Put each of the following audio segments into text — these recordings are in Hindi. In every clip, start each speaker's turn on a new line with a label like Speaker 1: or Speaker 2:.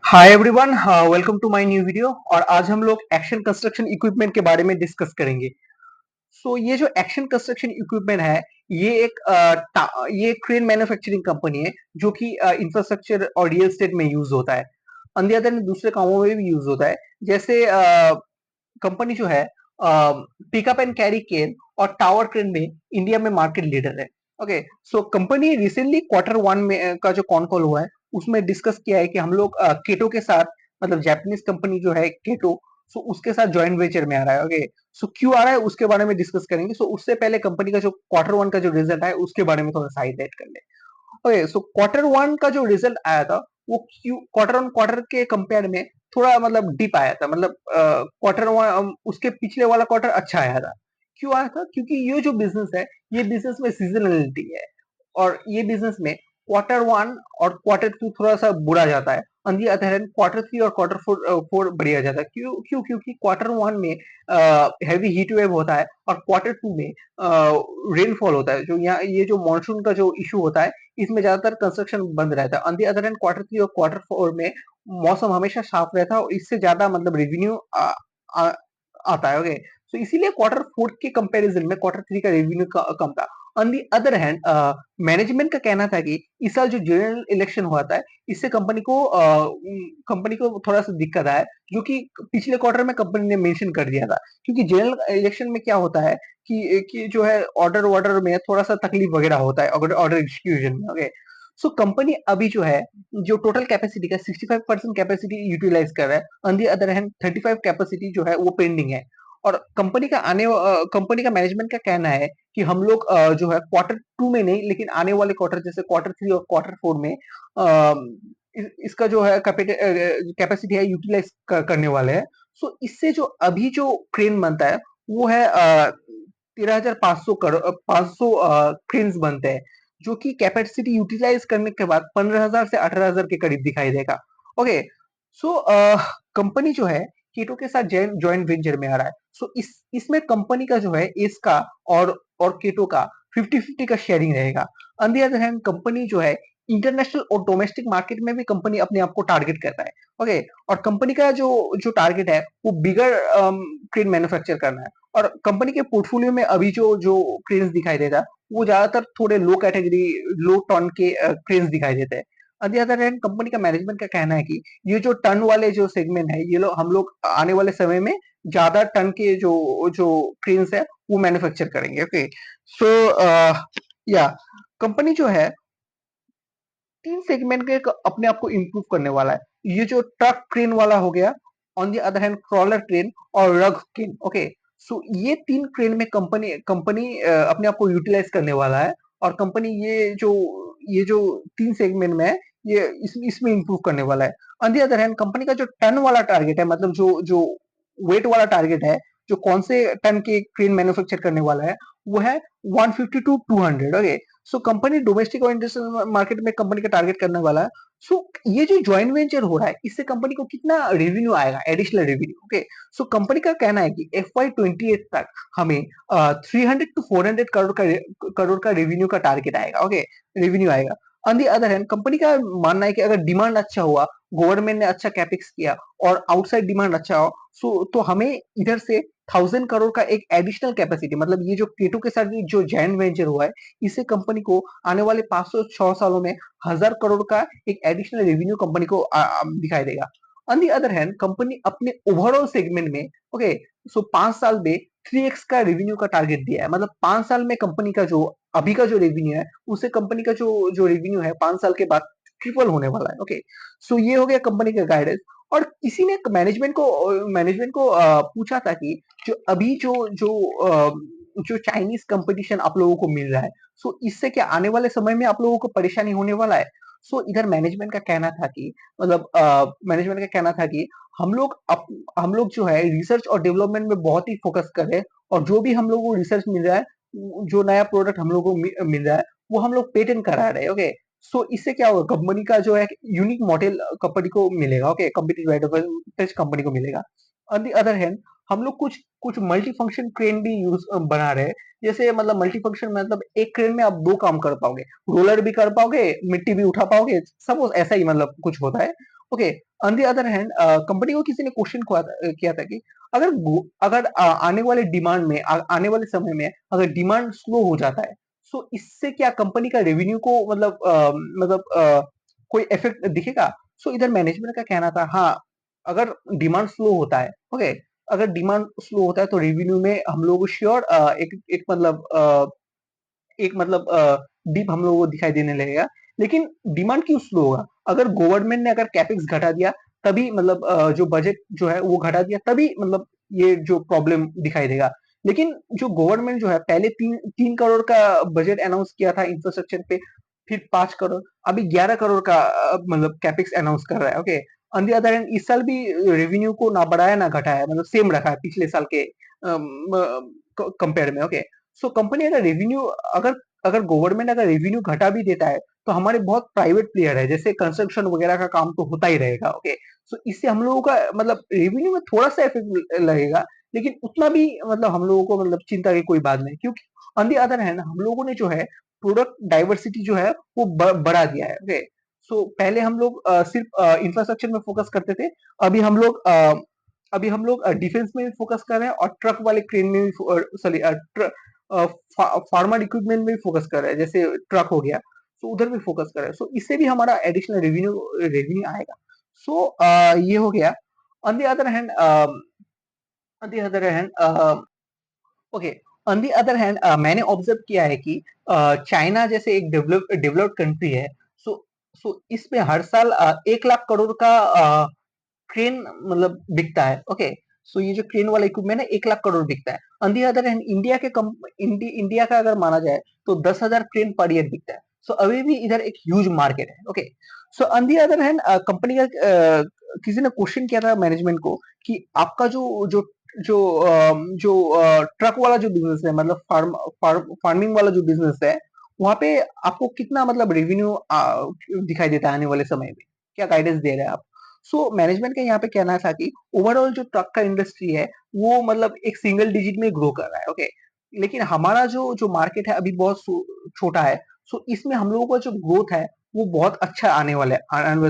Speaker 1: Hi everyone, welcome to my new video. और आज हम लोग एक्शन कंस्ट्रक्शन इक्विपमेंट के बारे में डिस्कस करेंगे। ये जो एक्शन कंस्ट्रक्शन इक्विपमेंट है, ये ये क्रेन मैन्युफैक्चरिंग कंपनी है जो कि इंफ्रास्ट्रक्चर और रियल एस्टेट में यूज होता है। ऑन द अदर हैंड दूसरे कामों में भी यूज होता है। जैसे कंपनी जो है पिकअप एंड कैरी क्रेन और टावर क्रेन में इंडिया में मार्केट लीडर है। Okay, so company recently quarter one में का जो कॉन कॉल हुआ है उसमें डिस्कस किया है कि हम लोग केटो के साथ, मतलब जापानीज कंपनी जो है केटो, सो उसके साथ जॉइंट वेंचर में आ रहा है। ओके, सो क्यों आ रहा है उसके बारे में डिस्कस करेंगे। सो उससे पहले कंपनी का जो क्वार्टर वन का जो रिजल्ट है उसके बारे में थोड़ा सा हाईलाइट कर ले। ओके, सो क्वार्टर वन का जो रिजल्ट आया था वो क्यू क्वार्टर ऑन क्वार्टर के कंपेयर में थोड़ा मतलब डिप आया था। मतलब क्वार्टर वन उसके पिछले वाला क्वार्टर अच्छा आया था। क्यों आया था? क्योंकि ये जो बिजनेस है, ये बिजनेस में सीजनलिटी है। और ये बिजनेस में क्वार्टर वन और क्वार्टर टू थोड़ा सा बुरा जाता है। On the other hand quarter three और क्वार्टर फोर बढ़िया जाता है। क्यों क्यों क्योंकि क्वार्टर वन में हैवी हीट वेव होता है और क्वार्टर टू में रेनफॉल होता है। जो यहाँ ये जो मानसून का जो इशू होता है, इसमें ज्यादातर कंस्ट्रक्शन बंद रहता है। On the other hand quarter three और क्वार्टर फोर में मौसम हमेशा साफ रहता है और इससे ज्यादा मतलब रेवेन्यू आता है। ओके, सो इसीलिए क्वार्टर फोर के कंपैरिजन में क्वार्टर थ्री का रेवेन्यू कम था। On the other hand management का कहना था कि इस साल जो जनरल इलेक्शन हुआ था, इससे कंपनी को थोड़ा सा दिक्कत आया, जो कि पिछले क्वार्टर में कंपनी ने मेंशन कर दिया था। क्योंकि जनरल इलेक्शन में क्या होता है कि जो है ऑर्डर वार्डर में थोड़ा सा तकलीफ वगैरह होता है, अगर ऑर्डर एग्जीक्यूशन में। ओके, सो कंपनी अभी जो है जो टोटल कैपेसिटी का 65% कैपेसिटी यूटिलाइज कर रहा है। On the other hand 35 capacity जो है वो पेंडिंग है। और कंपनी का मैनेजमेंट का कहना है कि हम लोग जो है क्वार्टर टू में नहीं, लेकिन आने वाले क्वार्टर जैसे क्वार्टर थ्री और क्वार्टर फोर में इसका जो है कैपेसिटी है यूटिलाइज करने वाले हैं। सो इससे जो अभी जो क्रेन बनता है वो है 13,500 क्रेन्स बनते हैं, जो कि कैपेसिटी यूटिलाइज करने के बाद 15,000 से 18,000 के करीब दिखाई देगा। ओके, सो कंपनी जो है कीटो के साथ जॉइंट वेंचर में आ रहा है। सो इसमें कंपनी का जो है इसका और कीटो का 50-50 का शेयरिंग रहेगा। On the other hand company जो है इंटरनेशनल और डोमेस्टिक मार्केट में भी कंपनी अपने आप को टारगेट करता है। ओके, और कंपनी का जो जो टारगेट है वो बिगर क्रेन मैन्युफैक्चर करना है। और कंपनी के पोर्टफोलियो में अभी जो जो क्रेन्स दिखाई देता है वो ज्यादातर थोड़े लो कैटेगरी, लो टन के क्रेन्स दिखाई देते हैं। On the other hand company का मैनेजमेंट का कहना है कि ये जो टन वाले जो सेगमेंट है, ये लोग हम लोग आने वाले समय में ज्यादा टन के जो जो क्रेन्स है वो मैन्युफैक्चर करेंगे। ओके, सो या कंपनी जो है तीन सेगमेंट के अपने आप को इम्प्रूव करने वाला है। ये जो ट्रक क्रेन वाला हो गया, on the other hand crawler crane और रग क्रेन। ओके, सो ये तीन क्रेन में कंपनी कंपनी अपने आप को यूटिलाइज करने वाला है। और कंपनी ये जो तीन सेगमेंट में है, ये इसमें इम्प्रूव करने वाला है। On the other hand company का जो टन वाला टारगेट है, मतलब जो जो वेट वाला टारगेट है, जो कौन से टन के क्रेन मैन्युफैक्चर करने वाला है, वो है 150 to 200। Okay, so company domestic और इंटरनेशनल मार्केट में कंपनी का टारगेट करने वाला है। सो ये जो जॉइंट वेंचर हो रहा है, इससे कंपनी को कितना रेवेन्यू आएगा, additional revenue. Okay, so company का कहना है कि FY 28 तक हमें 300 टू 400 करोड़ का रेवेन्यू का टारगेट आएगा। ओके, रेवेन्यू आएगा। On the other hand company का मानना है कि अगर डिमांड अच्छा हुआ, गवर्नमेंट ने अच्छा कैपेक्स किया और आउटसाइड डिमांड अच्छा हो, सो तो हमें इधर से 1000 करोड़ का एक एडिशनल कैपेसिटी, मतलब ये जो केटो के साथ जो जॉइंट वेंचर हुआ है, इससे कंपनी को आने वाले 506 सालों में 1000 करोड़ का एक एडिशनल रेवेन्यू कंपनी को दिखाई देगा। On the other hand company अपने ओवरऑल सेगमेंट में, ओके, सो 5 साल में 3x का रेवेन्यू का टारगेट दिया है। मतलब 5 साल में कंपनी का जो अभी का जो रेवेन्यू है, उससे कंपनी का जो जो रेवेन्यू है 5 साल के बाद ट्रिपल होने वाला है। ओके, सो ये हो गया कंपनी का गाइडेंस। और किसी ने मैनेजमेंट को पूछा था कि जो अभी जो चाइनीज कंपटीशन आप लोगों को मिल रहा है, सो इससे क्या आने वाले समय में आप लोगों को परेशानी होने वाला है? सो इधर मैनेजमेंट का कहना था कि मतलब मैनेजमेंट का कहना था कि हम लोग जो है रिसर्च और डेवलपमेंट में बहुत ही फोकस कर रहे हैं। और जो भी हम लोग को रिसर्च मिल रहा है, जो नया प्रोडक्ट हम लोग को मिल रहा है, वो हम लोग पेटेंट करा रहे हैं। ओके, सो इससे क्या होगा, कंपनी का जो है यूनिक मॉडल कंपनी को मिलेगा। ओके, कंपटीटिव एडवांटेज कंपनी को मिलेगा। ऑन द अदर हैंड हम लोग कुछ कुछ मल्टी फंक्शन क्रेन भी यूज बना रहे हैं। जैसे मतलब मल्टी फंक्शन मतलब एक क्रेन में आप दो काम कर पाओगे, रोलर भी कर पाओगे, मिट्टी भी उठा पाओगे, सब ऐसा ही मतलब कुछ होता है। Okay, on the other hand company को किसी ने क्वेश्चन किया था कि अगर आने वाले डिमांड में आने वाले समय में अगर डिमांड स्लो हो जाता है, सो इससे क्या कंपनी का रेवेन्यू को कोई इफेक्ट दिखेगा? सो इधर मैनेजमेंट का कहना था हाँ, अगर डिमांड स्लो होता है, ओके, अगर डिमांड स्लो होता है तो रेवेन्यू में हम लोग को श्योर डिप हम लोगों को दिखाई देने लगेगा। लेकिन डिमांड क्यों स्लो होगा? अगर गवर्नमेंट ने अगर कैपेक्स घटा दिया तभी जो बजट जो है वो घटा दिया तभी ये जो प्रॉब्लम दिखाई देगा। लेकिन जो गवर्नमेंट जो है पहले 3 करोड़ का बजट अनाउंस किया था इंफ्रास्ट्रक्चर पे, फिर 5 करोड़, अभी 11 करोड़ का कैपेक्स अनाउंस कर रहा है, okay. On the other hand इस साल भी रेवेन्यू को ना बढ़ाया ना घटाया, सेम रखा है पिछले साल के कंपेयर में, ओके। सो कंपनी अगर रेवेन्यू अगर अगर गवर्नमेंट अगर रेवेन्यू घटा भी देता है तो हमारे बहुत प्राइवेट प्लेयर है जैसे कंस्ट्रक्शन वगैरह का काम तो होता ही रहेगा, ओके। सो इससे हम लोगों का रेवेन्यू में थोड़ा सा इफेक्ट लगेगा, लेकिन उतना भी हम लोगों को चिंता की कोई बात नहीं, क्योंकि ऑन दी अदर हैंड हम लोगों ने जो है प्रोडक्ट डाइवर्सिटी जो है वो बढ़ा दिया है, ओके। सो पहले हम लोग सिर्फ इंफ्रास्ट्रक्चर में फोकस करते थे, अभी हम लोग डिफेंस में भी फोकस कर रहे हैं और ट्रक वाले क्रेन में भी सॉरी फार्मर इक्विपमेंट में भी फोकस कर रहे हैं, जैसे ट्रक हो गया, सो उधर भी फोकस कर रहे हैं, सो इससे भी हमारा एडिशनल रेवेन्यू आएगा। सो ये हो गया। On the other hand on the other hand okay, on the other hand मैंने ऑब्जर्व किया है कि चाइना जैसे एक डेवलप्ड कंट्री है, सो सो इसमें हर साल 1 लाख करोड़ का क्रेन बिकता है, ओके। सो ये जो क्रेन वाला इक्विपमेंट है 1 लाख करोड़ बिकता है। On the other hand India का अगर माना जाए तो 10,000 क्रेन पर ईयर बिकता है। सो अभी भी इधर एक ह्यूज मार्केट है, okay. So on the other hand company का किसी ने क्वेश्चन किया था मैनेजमेंट को कि आपका जो जो जो जो ट्रक वाला जो बिजनेस है, फार्मिंग वाला जो बिजनेस है, वहां पे आपको कितना रेवेन्यू दिखाई देता है आने वाले समय में, क्या गाइडेंस दे रहे हैं आप? सो मैनेजमेंट का यहाँ पे कहना था कि ओवरऑल जो ट्रक का इंडस्ट्री है वो एक सिंगल डिजिट में ग्रो कर रहा है, ओके। लेकिन हमारा जो जो मार्केट है अभी बहुत छोटा है, सो इसमें हम लोगों का जो ग्रोथ है वो बहुत अच्छा आने वाले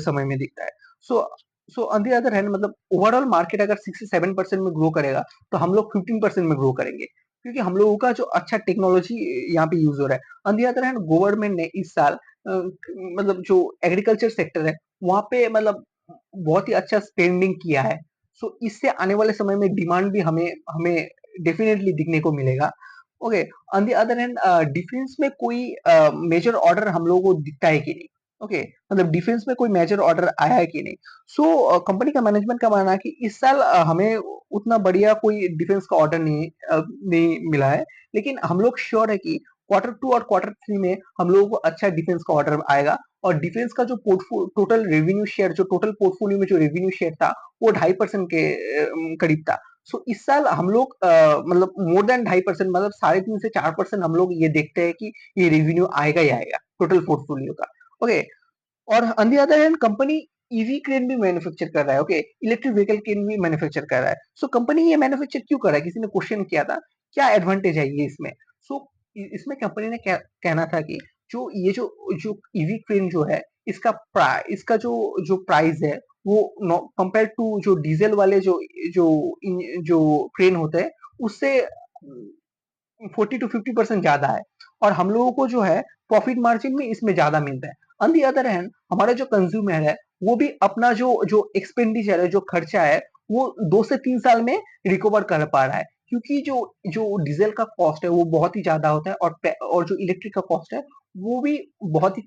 Speaker 1: समय में दिखता है। So so on the other hand overall market अगर 6 से 7% में ग्रो करेगा तो हम लोग 15% में ग्रो करेंगे, क्योंकि हम लोगों का जो अच्छा टेक्नोलॉजी यहाँ पे यूज हो रहा है। On the other hand government ने इस साल जो एग्रीकल्चर सेक्टर है वहां पे बहुत ही अच्छा स्पेंडिंग किया है। सो इससे आने वाले समय में डिमांड भी हमें हमें डेफिनेटली दिखने को मिलेगा, okay. On the other hand defence में कोई मेजर ऑर्डर हम लोगों को दिखता है कि नहीं, ओके। डिफेंस में कोई मेजर ऑर्डर आया है कि नहीं। सो कंपनी का मैनेजमेंट का मानना है कि इस साल हमें उतना बढ़िया कोई डिफेंस का ऑर्डर नहीं मिला है, लेकिन हम लोग श्योर है कि Q2 और Q3 में हम लोगों को अच्छा डिफेंस का ऑर्डर आएगा, और डिफेंस का जो टोटल रेवेन्यू शेयर, जो टोटल पोर्टफोलियो में जो रेवेन्यू शेयर था वो 2.5% के करीब था। सो इस साल हम लोग मोर देन 2.5%, 3.5 से 4% हम लोग ये देखते हैं कि ये रेवेन्यू आएगा ही आएगा टोटल पोर्टफोलियो का, ओके। और on the other hand company EV crane भी मैन्युफैक्चर कर रहा है, ओके, इलेक्ट्रिक व्हीकल क्रेन भी मैन्युफैक्चर कर रहा है। सो कंपनी ये मैन्युफैक्चर क्यों कर रहा है? किसी ने क्वेश्चन किया था क्या एडवांटेज है ये इसमें। सो इसमें कंपनी ने क्या कहना था कि जो जो ईवी क्रेन जो है इसका जो प्राइस है वो कंपेयर टू जो डीजल वाले जो जो क्रेन होते हैं उससे 40 to 50% ज्यादा है, और हम लोगों को जो है प्रॉफिट मार्जिन में इसमें ज्यादा मिलता है। ऑन दी अदर हैंड हमारा जो कंज्यूमर है वो भी अपना जो जो एक्सपेंडिचर है, जो खर्चा है, वो 2 से 3 साल में रिकवर कर पा रहा है, क्योंकि जो जो डीजल का कॉस्ट है वो बहुत ही ज्यादा होता है, और जो इलेक्ट्रिक का कॉस्ट है वो भी बहुत ही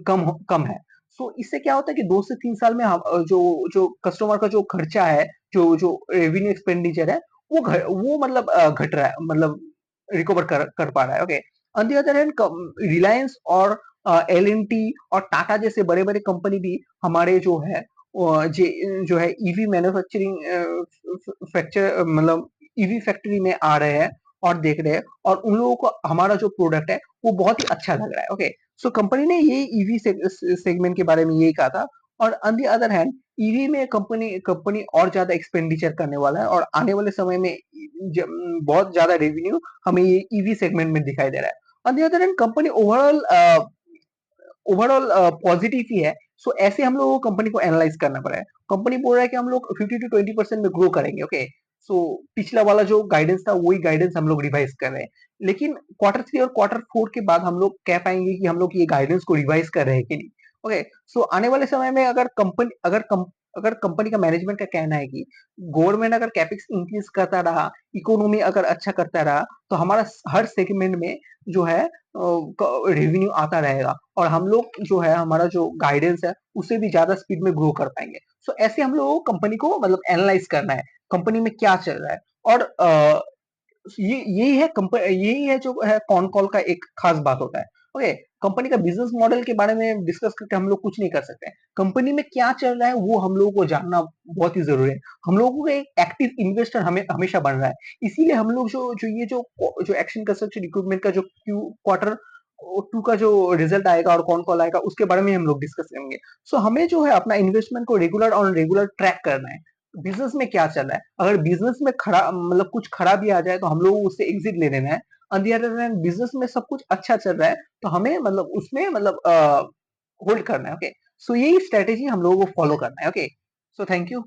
Speaker 1: कम है। सो इससे क्या होता है कि 2 से 3 साल में हम जो जो कस्टमर का जो खर्चा है, जो जो रेवेन्यू एक्सपेंडिचर है वो घट रहा है, रिकवर कर पा रहा है, okay. On the other hand Reliance और एल&टी और टाटा जैसे बड़े बड़े कंपनी भी हमारे जो है EV manufacturing fracture EV factory में आ रहे हैं और देख रहे हैं, और उन लोगों को हमारा जो प्रोडक्ट है वो बहुत ही अच्छा लग रहा है, ओके। सो कंपनी ने ये ईवी सेगमेंट के बारे में यही कहा था। और on the other hand EV में कंपनी कंपनी और ज्यादा एक्सपेंडिचर करने वाला है, और आने वाले समय में बहुत ज्यादा रेवेन्यू हमें ये ईवी सेगमेंट में दिखाई दे रहा है। On the other hand company overall positive ही है, सो ऐसे हम लोगों को कंपनी को एनालाइज करना पड़ा है। कंपनी बोल रहा है कि हम लोग 50 टू 20% में ग्रो करेंगे, ओके। सो पिछला वाला जो गाइडेंस था वही गाइडेंस हम लोग रिवाइज कर रहे हैं। लेकिन क्वार्टर 3 और क्वार्टर 4 के बाद हम लोग कह पाएंगे कि हम लोग ये गाइडेंस को रिवाइज कर रहे हैं कि नहीं। ओके, सो आने वाले समय में अगर कंपनी का मैनेजमेंट का कहना है कि गवर्नमेंट अगर कैपेक्स इंक्रीज करता रहा, इकोनॉमी अगर अच्छा करता रहा, तो हमारा हर सेगमेंट में जो है रेवेन्यू आता रहेगा और हम लोग जो है हमारा जो गाइडेंस है उससे भी ज्यादा स्पीड में ग्रो कर पाएंगे। सो ऐसे हम लोग को कंपनी को मतलब एनालाइज करना है, कंपनी में क्या चल रहा है। और यही है जो है कॉन कॉल का एक खास बात होता है। ओके, कंपनी का बिजनेस मॉडल के बारे में डिस्कस करके हम लोग कुछ नहीं कर सकते। कंपनी में क्या चल रहा है वो हम लोगों को जानना बहुत ही जरूरी है। हम लोगों को एक एक्टिव इन्वेस्टर हमेशा बन रहा है। इसीलिए हम लोग जो एक्शन कंस्ट्रक्शन इक्विपमेंट का जो क्वार्टर 2 का जो रिजल्ट आएगा और कौन कॉल आएगा उसके बारे में हम लोग डिस्कस करेंगे। सो हमें जो है अपना इन्वेस्टमेंट को रेगुलर ट्रैक करना है। बिजनेस में क्या चल रहा है, अगर बिजनेस में खरा मतलब कुछ खराबी आ जाए तो हम लोग उससे एग्जिट ले लेना है। On the other hand business में सब कुछ अच्छा चल रहा है तो हमें मतलब उसमें मतलब होल्ड करना है। ओके, सो यही स्ट्रेटेजी हम लोगों को फॉलो करना है। Okay, so thank you.